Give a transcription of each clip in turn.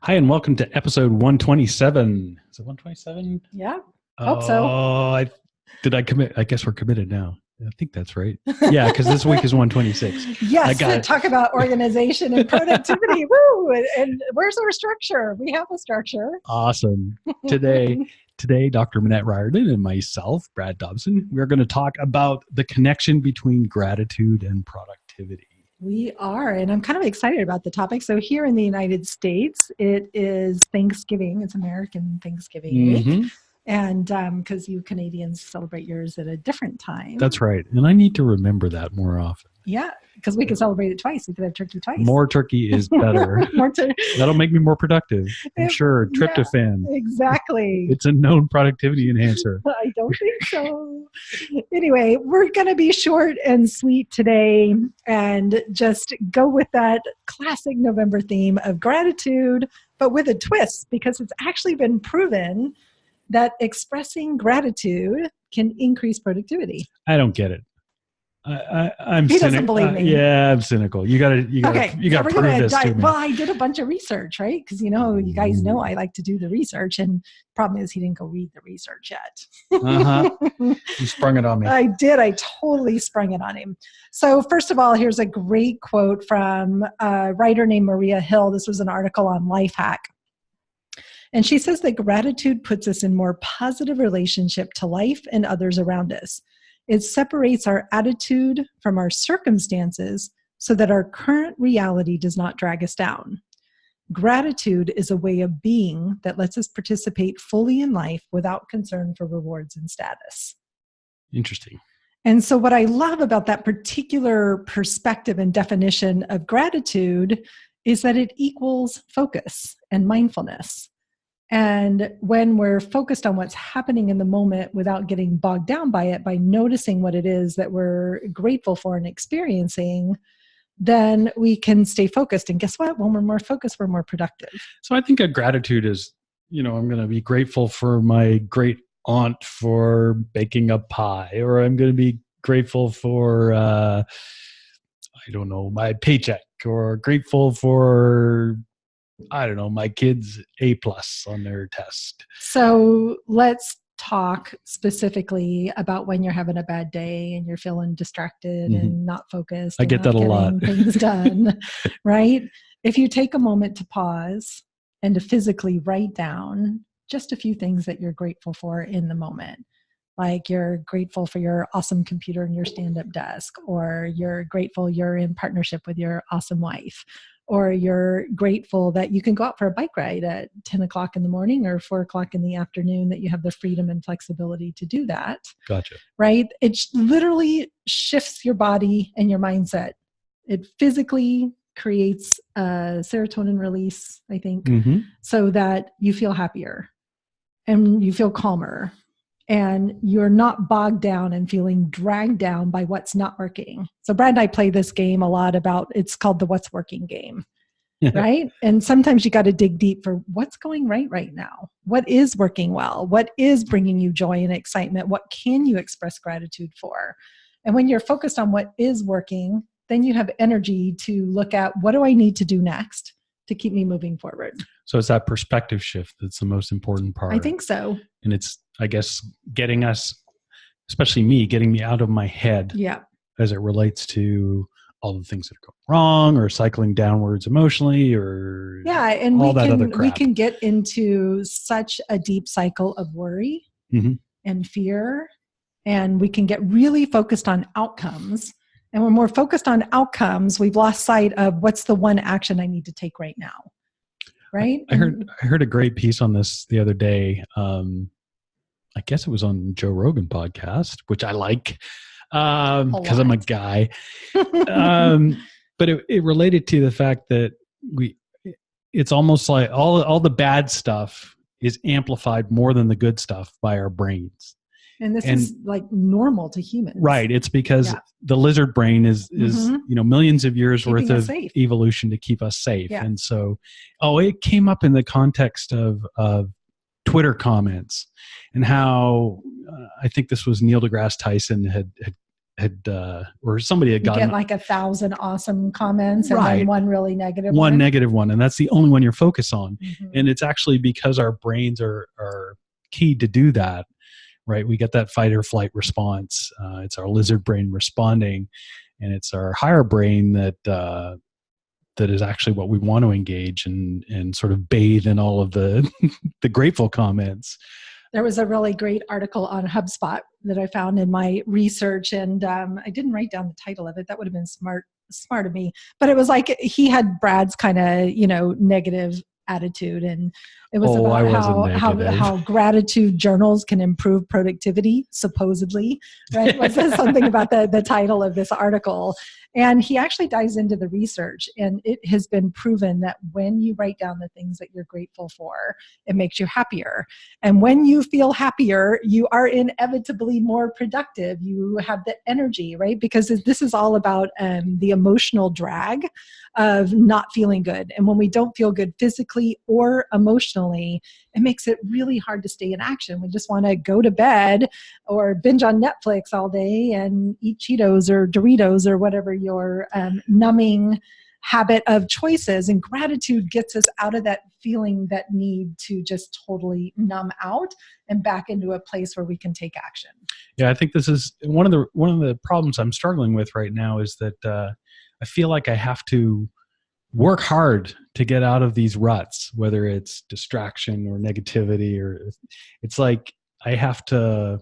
Hi, and welcome to episode 127. Is it 127? Yeah, hope so. Oh, did I commit? I guess we're committed now. I think that's right. Yeah, because this week is 126. Yes, talk about organization and productivity. Woo! And where's our structure? We have a structure. Awesome. Today, Dr. Minette Riordan and myself, Brad Dobson, we're going to talk about the connection between gratitude and productivity. We are, and I'm kind of excited about the topic. So here in the United States, it is Thanksgiving. It's American Thanksgiving week. And because you Canadians celebrate yours at a different time. That's right. And I need to remember that more often. Yeah, because we can celebrate it twice. We could have turkey twice. More turkey is better. That'll make me more productive. I'm sure. Tryptophan. Yeah, exactly. It's a known productivity enhancer. I don't think so. Anyway, we're going to be short and sweet today and just go with that classic November theme of gratitude, but with a twist, because it's actually been proven that expressing gratitude can increase productivity. I don't get it. I'm He doesn't believe me. Yeah, I'm cynical. You got to prove this to me. Well, I did a bunch of research, right? Because you guys know I like to do the research, and the problem is he didn't go read the research yet. You sprung it on me. I did. I totally sprung it on him. So first of all, here's a great quote from a writer named Maria Hill. This was an article on Lifehack. And she says that gratitude puts us in more positive relationship to life and others around us. It separates our attitude from our circumstances so that our current reality does not drag us down. Gratitude is a way of being that lets us participate fully in life without concern for rewards and status. Interesting. And so what I love about that particular perspective and definition of gratitude is that it equals focus and mindfulness. And when we're focused on what's happening in the moment without getting bogged down by it, by noticing what it is that we're grateful for and experiencing, then we can stay focused. And guess what? When we're more focused, we're more productive. So I think a gratitude is, I'm going to be grateful for my great aunt for baking a pie, or I'm going to be grateful for, my paycheck, or grateful for my kids' A+ on their test. So let's talk specifically about when you're having a bad day and you're feeling distracted and not focused. I get that a lot. Things done, right? If you take a moment to pause and to physically write down just a few things that you're grateful for in the moment. Like you're grateful for your awesome computer and your stand-up desk, or you're grateful you're in partnership with your awesome wife, or you're grateful that you can go out for a bike ride at 10 o'clock in the morning or 4 o'clock in the afternoon, that you have the freedom and flexibility to do that. Gotcha. Right? It literally shifts your body and your mindset. It physically creates a serotonin release, I think, so that you feel happier and you feel calmer. And you're not bogged down and feeling dragged down by what's not working. So Brad and I play this game a lot it's called the what's working game, right? And sometimes you got to dig deep for what's going right now. What is working well? What is bringing you joy and excitement? What can you express gratitude for? And when you're focused on what is working, then you have energy to look at what do I need to do next to keep me moving forward. So it's that perspective shift that's the most important part. I think so. And it's, I guess, getting us, especially me, getting me out of my head as it relates to all the things that are going wrong, or cycling downwards emotionally, or and all that other crap. We can get into such a deep cycle of worry and fear, and we can get really focused on outcomes. And when we're focused on outcomes, we've lost sight of what's the one action I need to take right now. Right? I heard a great piece on this the other day. I guess it was on Joe Rogan podcast, which I like because I'm a guy. But it related to the fact that it's almost like all the bad stuff is amplified more than the good stuff by our brains. And this is like normal to humans. Right. It's because the lizard brain is millions of years worth of evolution to keep us safe. Yeah. And so, it came up in the context of Twitter comments, and how I think this was Neil deGrasse Tyson had or somebody had gotten get like 1,000 awesome comments and right. then one really negative one negative one, and that's the only one you're focused on. Mm-hmm. And it's actually because our brains are keyed to do that, right? We get that fight or flight response. It's our lizard brain responding, and it's our higher brain that is actually what we want to engage and sort of bathe in all of the the grateful comments. There was a really great article on HubSpot that I found in my research, and I didn't write down the title of it. That would have been smart of me. But it was like he had Brad's kind of, negative attitude, and it was about how gratitude journals can improve productivity, supposedly, right? Was something about the title of this article. And he actually dives into the research, and it has been proven that when you write down the things that you're grateful for, it makes you happier. And when you feel happier, you are inevitably more productive. You have the energy, right? Because this is all about the emotional drag of not feeling good. And when we don't feel good physically or emotionally, it makes it really hard to stay in action. We just want to go to bed or binge on Netflix all day and eat Cheetos or Doritos or whatever your numbing habit of choices. And gratitude gets us out of that feeling, that need to just totally numb out and back into a place where we can take action. Yeah, I think this is one of the problems I'm struggling with right now is that I feel like I have to work hard to get out of these ruts, whether it's distraction or negativity, or it's like I have to,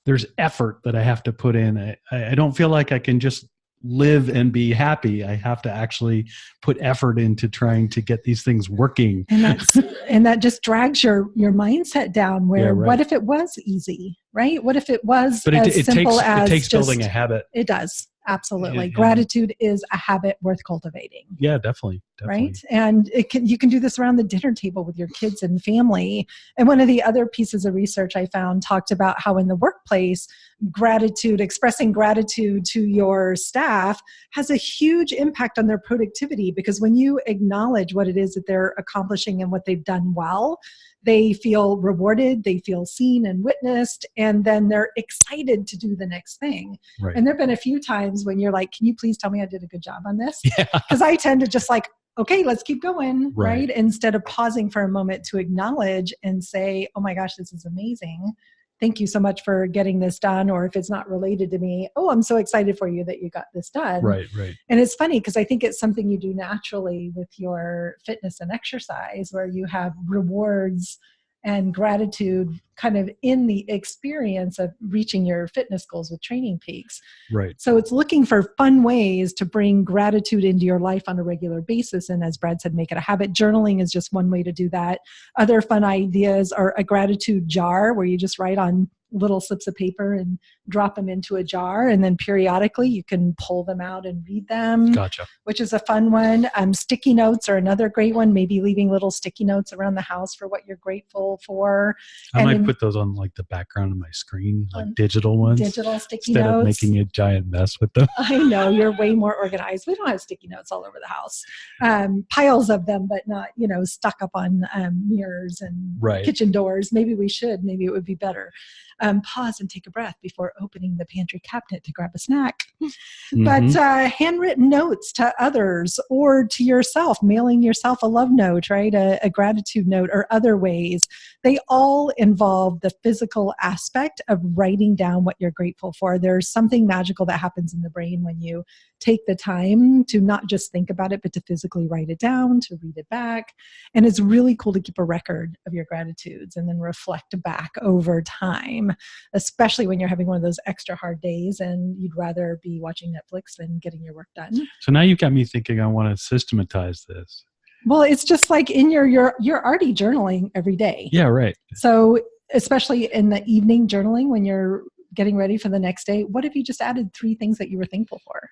there's effort that I have to put in. I don't feel like I can just live and be happy. I have to actually put effort into trying to get these things working. And that just drags your mindset down where, yeah, right. What if it was easy, right? What if it was but as simple as it takes building a habit. It does. Absolutely. Gratitude is a habit worth cultivating. Yeah, definitely. Right. And you can do this around the dinner table with your kids and family. And one of the other pieces of research I found talked about how in the workplace, expressing gratitude to your staff has a huge impact on their productivity, because when you acknowledge what it is that they're accomplishing and what they've done well, they feel rewarded, they feel seen and witnessed, and then they're excited to do the next thing. Right. And there have been a few times when you're like, can you please tell me I did a good job on this? Yeah. Because I tend to just like, okay, let's keep going, right? Instead of pausing for a moment to acknowledge and say, oh my gosh, this is amazing. Thank you so much for getting this done. Or if it's not related to me, oh, I'm so excited for you that you got this done. Right. And it's funny because I think it's something you do naturally with your fitness and exercise, where you have rewards and gratitude kind of in the experience of reaching your fitness goals with Training Peaks. Right. So it's looking for fun ways to bring gratitude into your life on a regular basis. And as Brad said, make it a habit. Journaling is just one way to do that. Other fun ideas are a gratitude jar, where you just write on little slips of paper and drop them into a jar. And then periodically you can pull them out and read them. Gotcha. Which is a fun one. Sticky notes are another great one. Maybe leaving little sticky notes around the house for what you're grateful for. I might put those on like the background of my screen, like digital ones. Digital sticky instead notes. Of making a giant mess with them. I know, you're way more organized. We don't have sticky notes all over the house. Piles of them, but not, stuck up on mirrors and kitchen doors. Maybe we should. Maybe it would be better. Pause and take a breath before opening the pantry cabinet to grab a snack. Mm-hmm. But handwritten notes to others or to yourself, mailing yourself a love note, right? A gratitude note, or other ways. They all involve the physical aspect of writing down what you're grateful for. There's something magical that happens in the brain when you take the time to not just think about it, but to physically write it down, to read it back. And it's really cool to keep a record of your gratitudes and then reflect back over time, especially when you're having one of those extra hard days and you'd rather be watching Netflix than getting your work done. So now you've got me thinking I want to systematize this. Well, it's just like you're already journaling every day. Yeah, right. So especially in the evening journaling when you're getting ready for the next day, what if you just added 3 things that you were thankful for?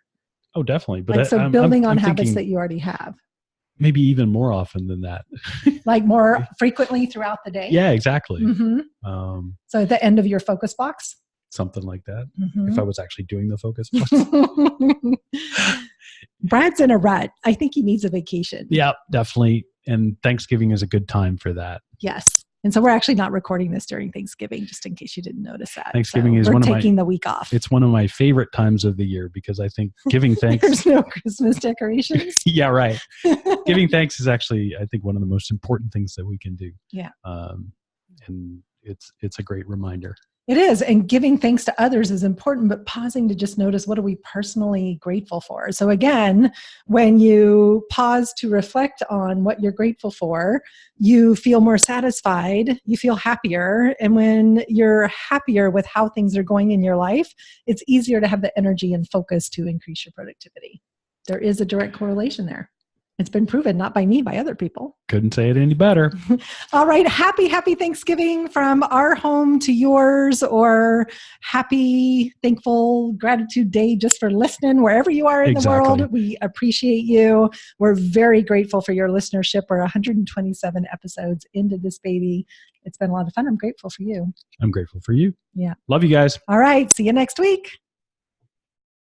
Oh, definitely. But building on habits that you already have. Maybe even more often than that. Like more frequently throughout the day? Yeah, exactly. Mm-hmm. So at the end of your focus box? Something like that. Mm-hmm. If I was actually doing the focus box. Brad's in a rut. I think he needs a vacation. Yeah, definitely. And Thanksgiving is a good time for that. Yes. And so we're actually not recording this during Thanksgiving, just in case you didn't notice that. Thanksgiving so is we're taking the week off. It's one of my favorite times of the year because I think giving thanks. There's no Christmas decorations. Yeah, right. Giving thanks is actually, I think, one of the most important things that we can do. Yeah. And it's a great reminder. It is. And giving thanks to others is important, but pausing to just notice, what are we personally grateful for? So again, when you pause to reflect on what you're grateful for, you feel more satisfied, you feel happier. And when you're happier with how things are going in your life, it's easier to have the energy and focus to increase your productivity. There is a direct correlation there. It's been proven, not by me, by other people. Couldn't say it any better. All right. Happy Thanksgiving from our home to yours, or happy, thankful, gratitude day just for listening wherever you are in the world. We appreciate you. We're very grateful for your listenership. We're 127 episodes into this baby. It's been a lot of fun. I'm grateful for you. I'm grateful for you. Yeah. Love you guys. All right. See you next week.